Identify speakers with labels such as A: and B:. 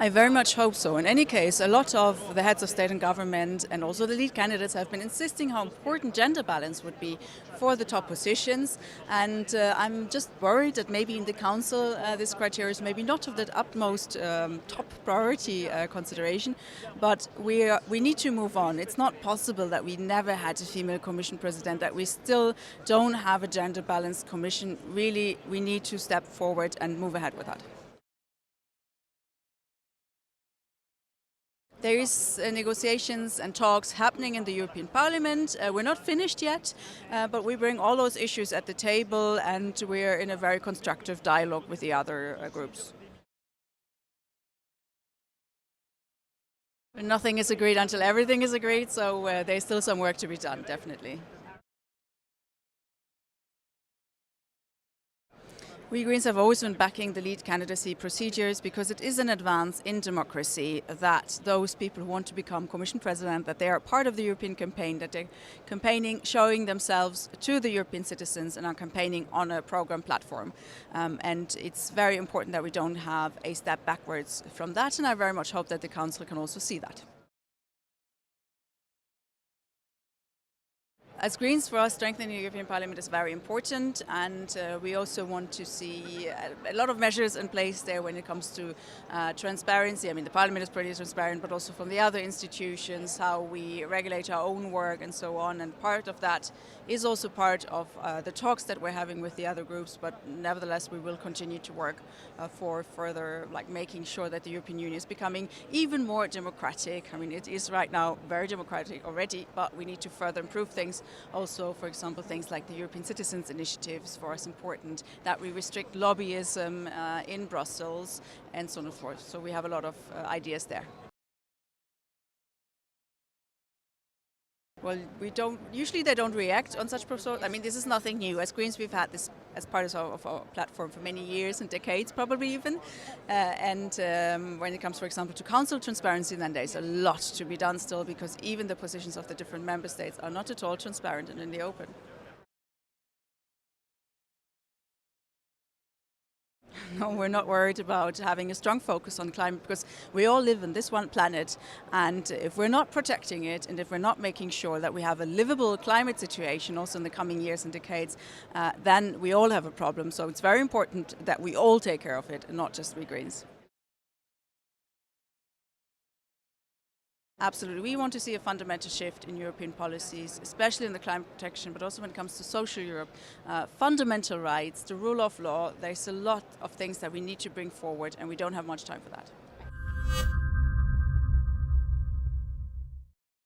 A: I very much hope so. In any case, a lot of the heads of state and government and also the lead candidates have been insisting how important gender balance would be for the top positions. And I'm just worried that maybe in the council this criteria is maybe not of the utmost top priority consideration. But we need to move on. It's not possible that we never had a female commission president, that we still don't have a gender balanced commission. Really, we need to step forward and move ahead with that. There is negotiations and talks happening in the European Parliament. We're not finished yet, but we bring all those issues at the table and we're in a very constructive dialogue with the other groups. Nothing is agreed until everything is agreed, so there's still some work to be done, definitely. We Greens have always been backing the lead candidacy procedures because it is an advance in democracy that those people who want to become Commission President, that they are part of the European campaign, that they're campaigning, showing themselves to the European citizens and are campaigning on a program platform. And it's very important that we don't have a step backwards from that, and I very much hope that the Council can also see that. As Greens, for us, strengthening the European Parliament is very important, and we also want to see a lot of measures in place there when it comes to transparency. I mean, the Parliament is pretty transparent, but also from the other institutions, how we regulate our own work and so on. And part of that is also part of the talks that we're having with the other groups, but nevertheless, we will continue to work for further, making sure that the European Union is becoming even more democratic. I mean, it is right now very democratic already, but we need to further improve things. Also, for example, things like the European Citizens Initiatives for us important, that we restrict lobbyism in Brussels and so on and so forth. So we have a lot of ideas there. Well, usually they don't react on such proposals. I mean, this is nothing new. As Greens, we've had this as part of our platform for many years and decades, probably even. When it comes, for example, to council transparency, then there's a lot to be done still, because even the positions of the different member states are not at all transparent and in the open. No, we're not worried about having a strong focus on climate, because we all live on this one planet, and if we're not protecting it and if we're not making sure that we have a livable climate situation also in the coming years and decades, then we all have a problem. So it's very important that we all take care of it and not just we Greens. Absolutely. We want to see a fundamental shift in European policies, especially in the climate protection, but also when it comes to social Europe, fundamental rights, the rule of law. There's a lot of things that we need to bring forward, and we don't have much time for that.